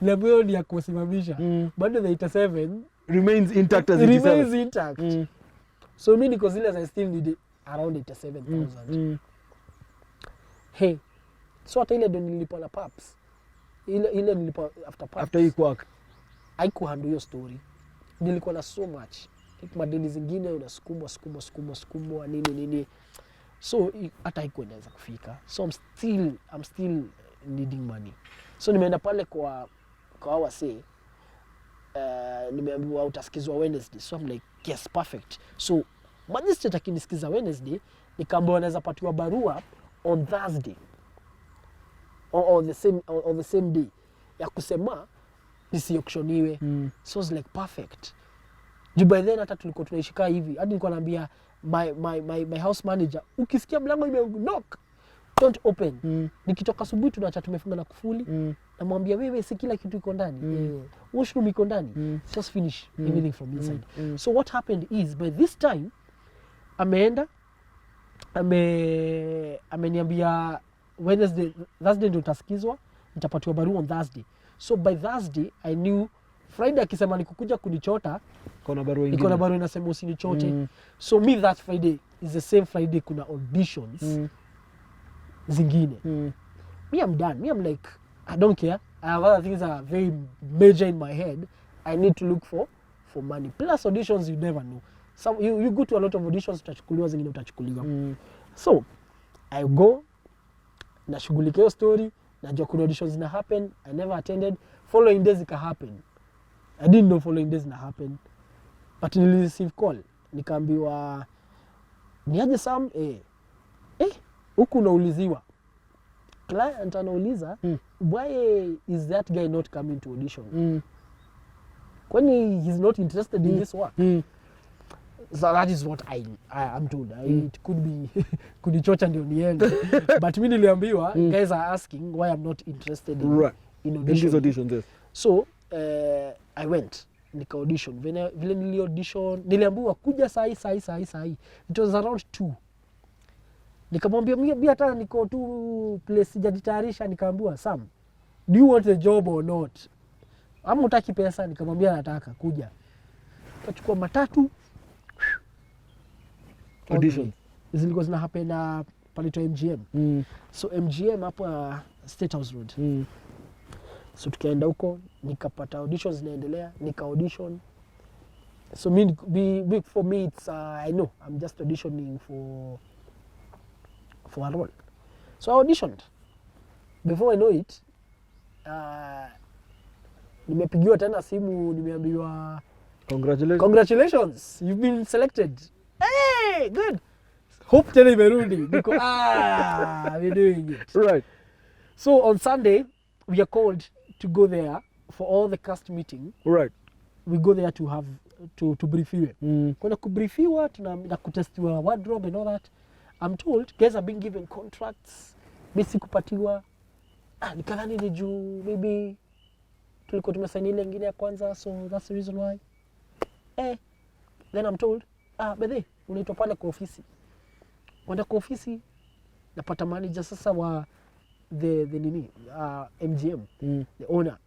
Niliambiwa ni ya kusimamisha. Bado the 87 remains intact as it is. Remains intact. So mimi niko zile za still need around 87,000. Hey, so hata ile ndio nilipo na paps. Ile nilipo after paps. After hii work. Haikuhandle hiyo story. Nilikuwa na so much. Madeni zingine unasukumwa nini. So hata haikuwa inaweza kufika. So I'm still needing money. So nimeenda pale kwa hawa say nimeambiwa utasikizwa Wednesday. So I'm like, yes, perfect. So magistrate akinisikiza Wednesday, nikaambiwa naweza patiwa barua on Thursday or the same day ya kusema nisiauctioniwe. So I was like, perfect. By then hata tulikuwa tunaishika hivi. Hadi nilikuwa naambia my house manager, ukisikia mlango knock, don't open. Nikitoka asubuhi tunaacha tumefunga na kufuli. Namwambia wewe si kila kitu iko ndani. Washroom iko ndani. Just finish everything from inside. So what happened is, by this time ameenda ameniambia Thursday ndio utasikizwa, nitapatiwa barua on Thursday. So by Thursday I knew Friday akisema nikukuja kunichota, kuna barua nyingine. Iko na barua inasema usinichote. So me that Friday is the same Friday kuna auditions zingine. Me I'm done. Me I'm like, I don't care. I have other things that are very major in my head. I need to look for money. Plus auditions, you never know. Some you go to a lot of auditions, utachukuliwa zingine utachukuliwa. So I go na shughulika hiyo story, najua kuna auditions zina happen. I never attended. Following days ika happen. I didn't know following days na happen. But nili receive call. Nikaambiwa niaje Sam, huku unauliziwa. Client anauliza, why is that guy not coming to audition? Kwani he's not interested in this work? So that is what I'm told. It could be kunichocha ndio niende. But mimi niliambiwa guys are asking why I'm not interested in auditions. Yes. So I went nika audition. Vile nili audition niliambiwa kuja saa hii. It was around 2. Nikamwambia mimi hata niko tu place sijajitayarisha, nikaambiwa Sam, do you want the job or not? Ama utaki pesa? Nikamwambia nataka kuja. Tukachukua matatu. Audition zilikuwa zina happen pale to MGM. So MGM hapa State House Road. So tukaenda huko nikapata auditions zinaendelea, nika audition. So for me it's I know I'm just auditioning for a role. So I auditioned. Before I know it, nimepigiwa tena simu, nimeambiwa congratulations, you've been selected. Hey, good. Hope tena imerudi. Niko we're doing it. Right. So on Sunday we are called to go there for all the cast meeting. Right. We go there to have to briefiwe. Kuna kubriefiwa, na kutestiwa wardrobe and all that. I'm told guys are being given contracts. Basi kupatiwa. Nikadhani ni juu maybe tulikuwa tumesaini ile nyingine ya kwanza, so that's the reason why. Then I'm told bedhe unaitwa pale kwa ofisi. Kwenda kwa ofisi napata manager sasa wa the MGM, the owner.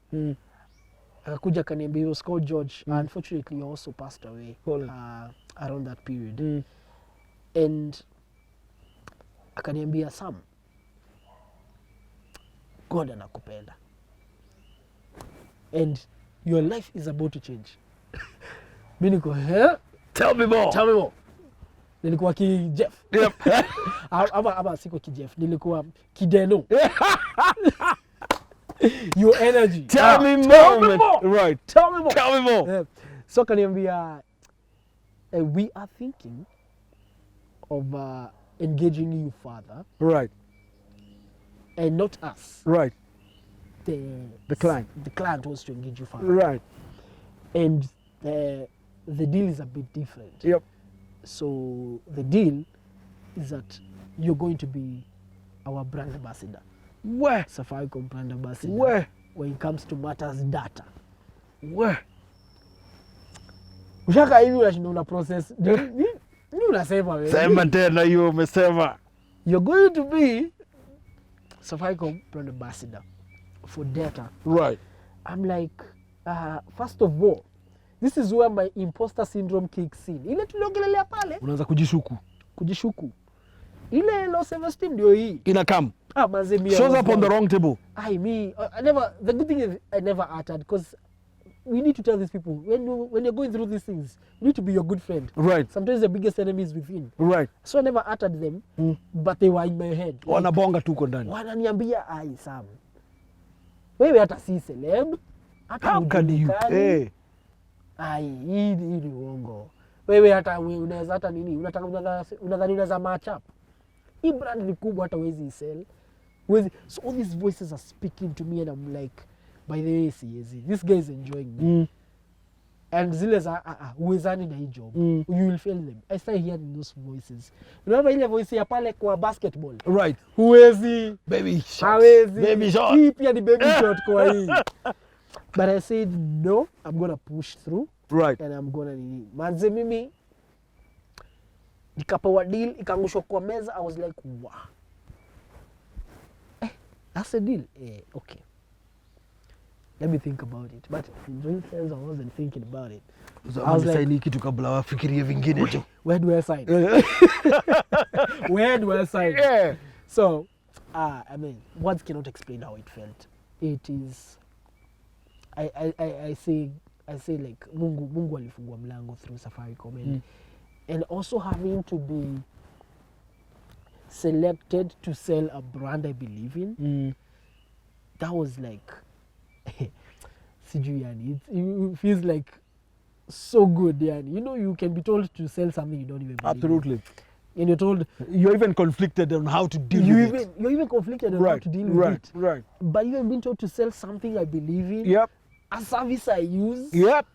Akakuja akaniambia, he was called George. Unfortunately he also passed away around that period. And akaniambia, Sam, God anakupenda and your life is about to change. Mimi niko Tell me more. Nilikuwa ki Jeff. Yep. Ama siko ki Jeff, nilikuwa kideno. Your energy. Tell me more. Right. Tell me more. Tell me more. So kaniambia, we are thinking of engaging you further. Right. And not us. Right. The client. The client wants to engage you further. Right. And the deal is a bit different. Yep. So the deal is that you're going to be our brand ambassador. Where? Safaricom brand ambassador. Where? When it comes to matters data. Where? Ushaka hivi unashinda una process. Ni unasema wewe. Sema tena hiyo umesema. You're going to be Safaricom brand ambassador for data. Right. I'm like, first of all, this is where my imposter syndrome kicks in. Ile tuliongelelea pale. Unaanza kujishuku. Ile low self-esteem ndio hii. Inakam. Mazemia. Shows up on the wrong table. I never, the good thing is I never uttered, because we need to tell these people, when you're going through these things, you need to be your good friend. Right. Sometimes the biggest enemy is within. Right. So I never uttered them, but they were in my head. Wanabonga tuko ndani. Wananiambia, Sam, wewe hata si celeb. How can you? Hii ni uongo. Wewe hata unaweza hata nini? Unadhani unaweza match up. Hii brand ni kubwa, hata wezi sell. So all these voices are speaking to me and I'm like, by the way, this guy is enjoying me. And zile za uwezani na hii job. You will fail them. I start hearing those voices. Unaona ile voice ya pale kwa basketball. Right. Huwezi. Baby shot. Hawezi. Baby shot. Hii pia ni baby shot kwa hii. But I said, no, I'm going to push through. Right. And I'm going to manze mimi nikapewa deal, ikaangushwa kwa meza. I was like, wow. That's a deal. Okay. Let me think about it. But in real sense, I wasn't thinking about it. So I was like, kitu kabla wafikirie vingine tu. Where do I sign? Where do I sign? Yeah. So, I mean, words cannot explain how it felt. It is, I say like, Mungu alifungua mlango through Safaricom. And also having to be selected to sell a brand I believe in, that was like, it feels like so good. Yani. You know, you can be told to sell something you don't even believe. Absolutely. And you're told... You're even conflicted on how to deal with it. You're even conflicted on how to deal with it. Right. But you've been told to sell something I believe in. Yep. A service I use. Yep.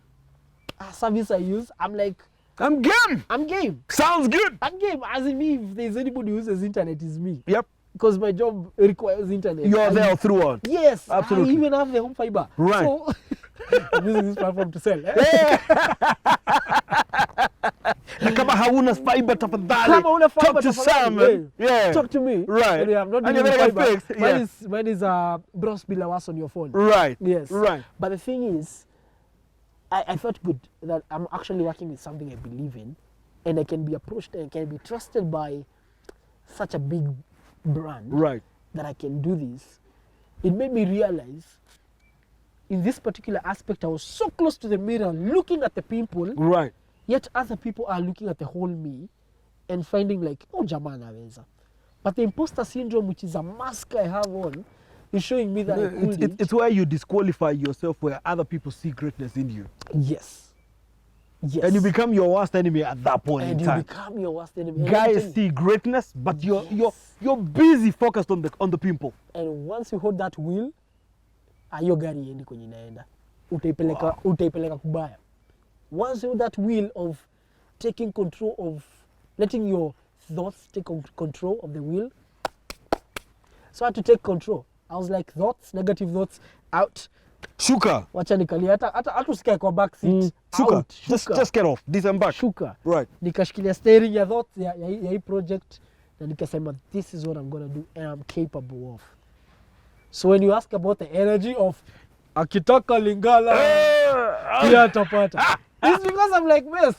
A service I use. I'm like, I'm game. I'm game. Sounds good. I'm game. As in me, if there's anybody who uses internet, is me. Yep. Because my job requires internet. You're there throughout. Yes. Absolutely. I even have the home fiber. Right. So I'm using this platform to sell. Na kama hauna fiber tafadhali. Kama una fiber, talk to Sam. yeah. Talk to me. Right. Anyway, I'm not And doing you're gonna fiber. get fixed. Mine is bros bilawas on your phone. Right. Yes. Right. But the thing is, I felt good that I'm actually working with something I believe in, and I can be approached and can be trusted by such a big brand. Right. That I can do this. It made me realize in this particular aspect I was so close to the mirror looking at the pimple, Right. yet other people are looking at the whole me and finding like, oh, jamaa anaweza. But the imposter syndrome, which is a mask I have on, is showing me that I couldn't. It's where you disqualify yourself where other people see greatness in you. Yes. Yes. And you become your worst enemy at that point in time. And you become your worst enemy. Guys see greatness, but you're busy focused on the pimple. And once you hold that wheel, hiyo gari iendi kwenye inaenda. Utaipeleka kubaya. Once you hold that wheel of taking control of, letting your thoughts take control of the wheel. So I had to take control. I was like, thoughts, negative thoughts, out. Shuka. Wacha nikalia hata usikae kwa back seat. Shuka. Out. Just get off. Disembark. Shuka. Right. Nikashikilia steering ya thoughts ya hii project na nikasema this is what I'm going to do and I'm capable of. So when you ask about the energy of akitaka Lingala pia atapata. It's because I'm like, miss,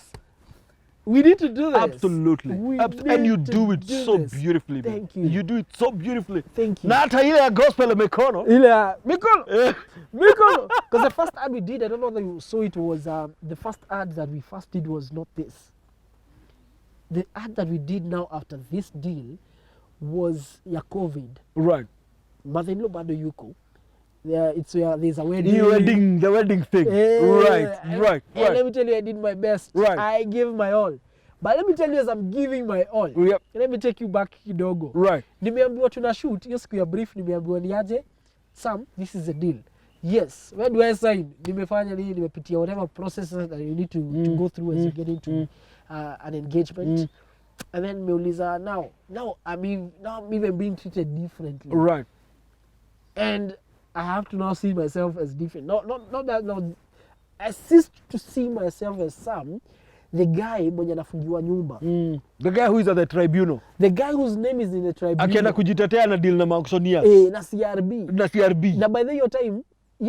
we need to do this. Absolutely. And you do it so beautifully. Thank you. You do it so beautifully. Thank you. Na hata ile ya gospel ya mikono. Ile ya mikono. Mikono. Because the first ad we did, I don't know whether you saw it, was the first ad that we first did was not this. The ad that we did now after this deal was ya COVID. Right. Mother-in-law bado yuko. It's where there's a wedding. The wedding thing. Right. And let me tell you, I did my best. Right. I gave my all. But let me tell you, as I'm giving my all, Yep. let me take you back kidogo. Right. Nimeambiwa tuna shoot, hiyo siku ya brief nimeambiwa niaje, Sam, this is a deal. Yes, where do I sign? Nimefanya nini, nimepitia whatever processes that you need to go through as you get into an engagement. And then nimeuliza, now I'm even being treated differently. Right. And I have to now see myself as different. Not that now. I ceased to see myself as Sam, the guy mwenye anafungiwa nyumba. The guy who is at the tribunal. The guy whose name is in the tribunal. Akienda kujitetea na deal na auctioneers. Na CRB. Na CRB. Na by the hiyo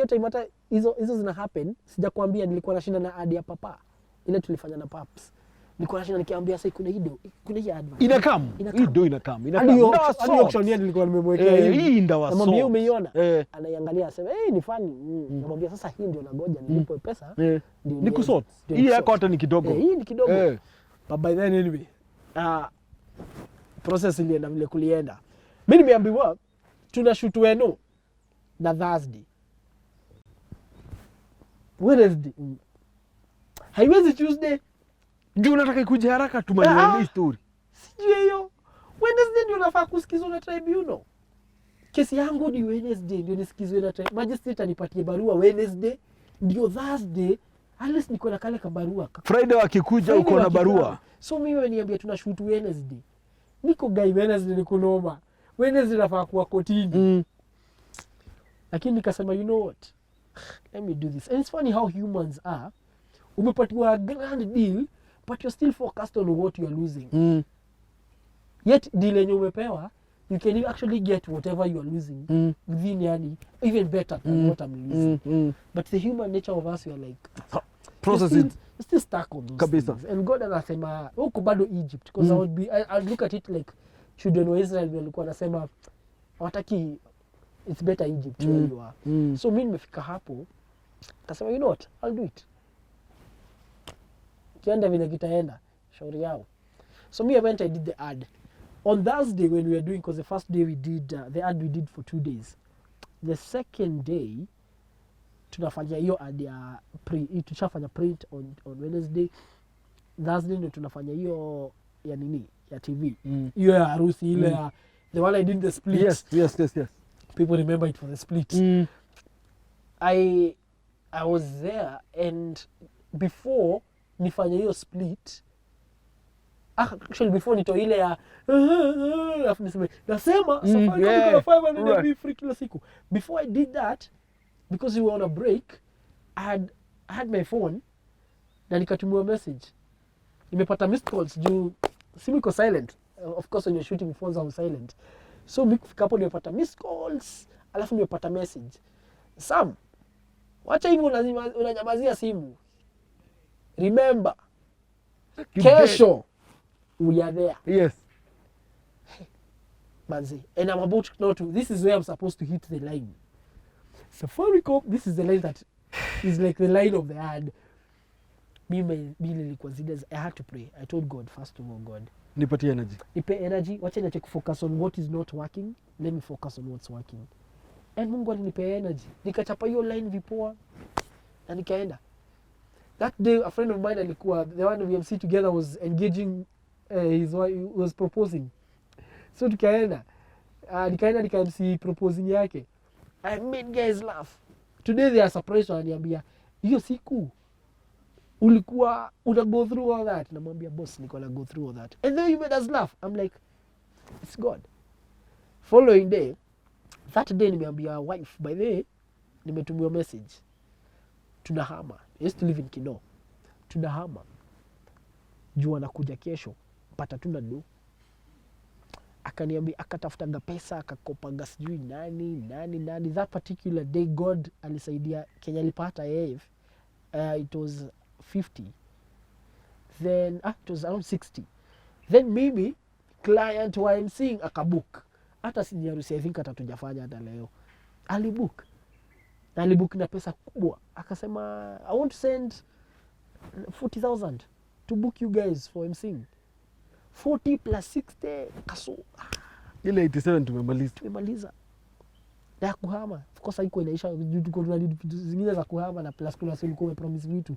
time hata hizo zina happen, sijakwambia nilikuwa nashinda na ad ya papa. Ile tulifanya na Paps. Nilikuwa nashinda nikiambia sasa kuna hii advert. Inakam. Hadi auctioneer nilikuwa nimemwekea hivi. Hii ndawa so. Namwambia umeiona? Anaiangalia asema ni funny. Namwambia sasa hii ndio nagoja nilipe pesa. Ndio ni kusort. Hii yako hata ni kidogo. Hii ni kidogo. But by then anyway, process ilienda vile kulienda. Mimi nimeambiwa tuna shoot weno na Thursday. Wednesday. Haiwezi Tuesday. Ndio unataka ikuje haraka tumalize hii story. Sijui hiyo. Wednesday ndio nafaa kusikizwa na tribunal. Kesi yangu ni Wednesday ndio nisikizwe na tribunal. Magistrate anipatie barua Wednesday ndio Thursday. Unless niko na kale kabarua. Friday wakikuja uko na barua. So mimi waniambia tuna shoot Wednesday. Niko guy Wednesday niko noma. Wednesday nafaa kuwa kotini. Lakini nikasema you know what? Let me do this. And it's funny how humans are. Umepatiwa a grand deal but you're still focused on what you're losing. Yet deal yenye umepewa, you can actually get whatever you are losing within even better than what I'm losing. But the human nature of us, we are like process still stuck on those things. And God anasema uko bado Egypt, because I look at it like children of Israel walikuwa nasema wataki, it's better Egypt where you are. So mimi nimefika hapo kasema you know what, I'll do it. Kienda vile kitaenda shauri yao. So me I went, I did the ad on Thursday when we were doing, because the first day we did the ad we did for 2 days. The second day tunafanya hiyo ad ya tushafanya print on Wednesday. Thursday ndio tunafanya hiyo ya nini ya TV hiyo ya harusi ile ya the one I did the split. Yes. People remember it for the split. I was there, and before nifanye hiyo split. Actually before nito ile ya alafu niseme nasema Safaricom iko 500 MB free kila siku. Before I did that, because we were on a break, I had my phone na nikatumiwa message. Nimepata missed calls juu simu iko silent. Of course when you're shooting phones are silent. So nikifika hapo nimepata missed calls, alafu nimepata message. Sam, wacha hivyo unanyamazia simu. Remember, kesho we are there. Yes. Manzi. And I'm about now to, this is where I'm supposed to hit the line. Safaricom, this is the line that is like the line of the ad. Me nilikuwa zile, I had to pray. I told God, first of all, God, nipatie energy. Nipe energy, wacha niache kufocus on what is not working. Let me focus on what's working. And Mungu alinipe energy. Nikachapa hiyo line vipoa na nikaenda. That day a friend of mine alikuwa, the one we MC together was engaging his wife, was proposing. So nikaenda nika MC proposing yake. I made guys laugh. Today they are surprised wananiambia, hiyo siku ulikuwa una go through all that. Namwambia boss, niko na go through all that. And then you made us laugh. I'm like, it's God. Following day, that day nimeambia wife, by the way, nimetumiwa message. Tunahama. I used to live in Kino. Tunahama. Jua nakuja kesho. Pata tuna do. Akaniambia, akatafutanga pesa, akakopanga sijui nani. That particular day, God alisaidia Kenya alipata yeye. It was 50. Then, it was around 60. Then maybe, client wa MCing akabook. Hata si harusi, I think atatujafanya hata leo. Alibook na pesa kubwa. Akasema, I want to send 40,000 to book you guys for MCing. 40 plus 60 kaso. Ile 87 tumemaliza. Na kuhama. Of course haikuwa inaisha, tuko na vitu zingine za kuhama na plus kuna sio ulikuwa umepromise vitu.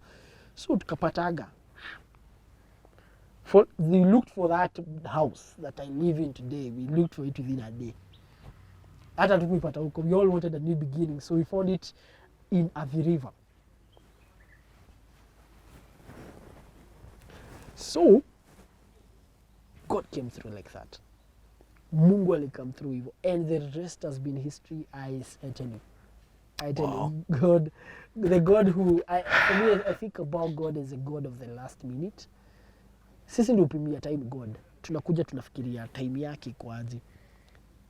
So tukapataga. We looked for that house that I live in today. We looked for it within a day. Hata tukupata huko. We all wanted a new beginning, so we found it in Athi River. So God came through like that. Mungu alikam through hivyo. And the rest has been history. I tell you. You, God, the God who, for me, I think about God as a God of the last minute. Sisi ndio upimia time God. Tunakuja tunafikiria time yake kwa aje.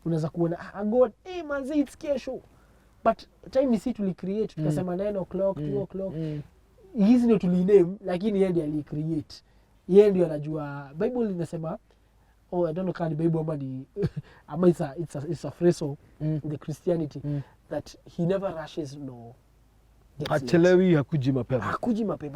Unaweza kuona, God, manze, it's kesho. But time isi tulicreate, tukasema 9 o'clock, 2 o'clock. Hizi ndio tuliname, lakini yeye ndiye alicreate. Yeye ndio anajua. Bible inasema, I don't know kama ni Bible ama ni ama it's a phrase of the Christianity that he never rushes no. Achelewi hakuji mapema.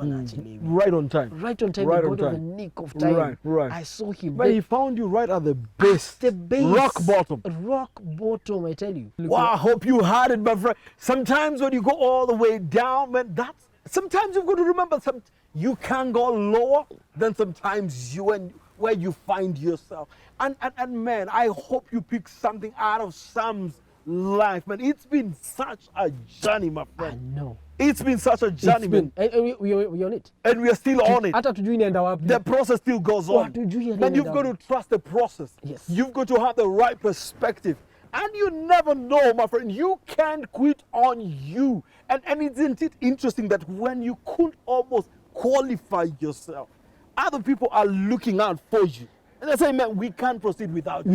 Na achelewi. Right on time. Right on time. Right on time. The nick of time. Right. I saw him. But he found you right at the base. The base. Rock bottom, I tell you. Wow, I hope you had it, my friend. Sometimes when you go all the way down, man, sometimes you've got to remember you can go lower than sometimes where you find yourself. And man, I hope you pick something out of Sam's life, man. It's been such a journey, my friend. I know. It's been such a journey, man. And we on it. And we are still on it. The process still goes on. And you've got to trust the process. Yes. You've got to have the right perspective. And you never know, my friend. You can't quit on you. And isn't it interesting that when you could almost qualify yourself, other people are looking out for you. And they say, man, we can't proceed without you.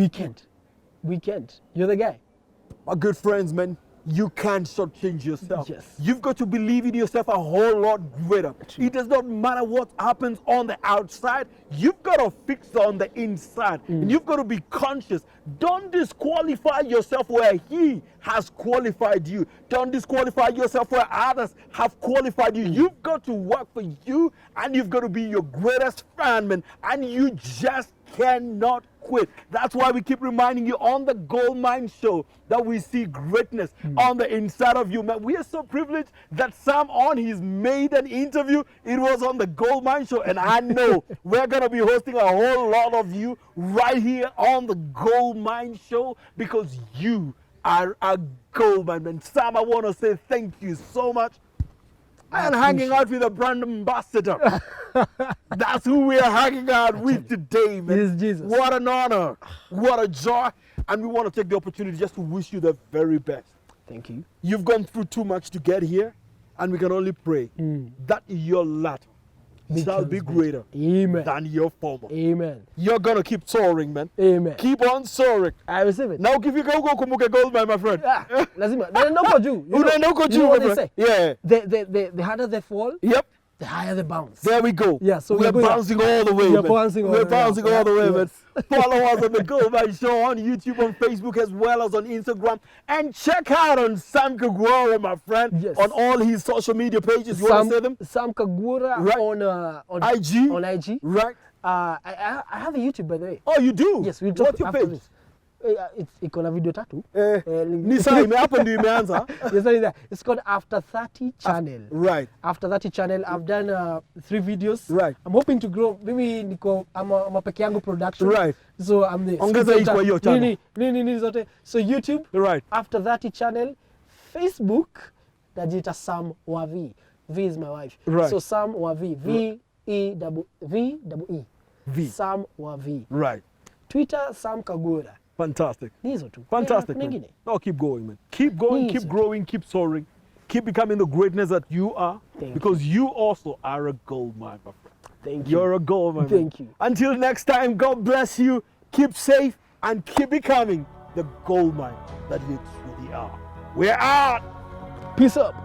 We can't. You're the guy. My good friends, man, you can't shortchange yourself. Yes. You've got to believe in yourself a whole lot greater. True. It does not matter what happens on the outside. You've got to fix on the inside. And you've got to be conscious. Don't disqualify yourself where he has qualified you. Don't disqualify yourself where others have qualified you. You've got to work for you, and you've got to be your greatest fan, man. And you just cannot quit. That's why we keep reminding you on the Goldmine show that we see greatness on the inside of you, man. We are so privileged that Sam, on his maiden interview, it was on the Goldmine show, and I know we're gonna be hosting a whole lot of you right here on the Goldmine show because you are a Goldmine, man. Sam, I want to say thank you so much and hanging out with a brand ambassador. That's who we are hanging out with today, man. Yes, Jesus. What an honor. What a joy. And we want to take the opportunity just to wish you the very best. Thank you. You've gone through too much to get here, and we can only pray that your latter shall be greater Amen. than your former. Amen. You're going to keep soaring, man. Amen. Keep on soaring. I receive it. Now, if you go kumbuke Goldmine, my friend. Lazima. Then no for you. You know what they say? Yeah. The harder they fall, Yep. the higher the bounce. There we go. Yeah, so we're bouncing all the way. We're man. bouncing all We're the way. bouncing all the way, Yes. man. Follow us on the Goldmine Show on YouTube, on Facebook, as well as on Instagram. And check out on Sam Kaguora, my friend, Yes. on all his social media pages. You want to say them? Sam Kaguora Right. on IG. On IG. Right. I have a YouTube, by the way. Oh, you do? Yes, we'll talk What's your after page? this. Iko na video tatu. Nisa, hapo ndio imeanza. Yes, sorry, there. It's called After 30 channel. Right. After 30 channel, I've done 3 videos. Right. I'm hoping to grow. Maybe I'm a peke yangu production. Right. So I'm the Ongeza hii kwa hiyo channel. Nini zote. So YouTube. Right. After 30 channel. Facebook. Najita Sam Wavi. V is my wife. Right. So Sam Wavi. V-E-E. V. Sam Wavi. Right. Twitter Sam Kaguora. Fantastic. Nizo tu. Fantastic. Yeah, Man. Oh, keep going, man. Keep going, Nizo. keep growing, keep soaring. Keep becoming the greatness that you are. Because you also are a gold mine, my friend. Thank you. You're a gold mine. Thank you. Until next time, God bless you. Keep safe and keep becoming the gold mine that you truly are. We're out. Peace up.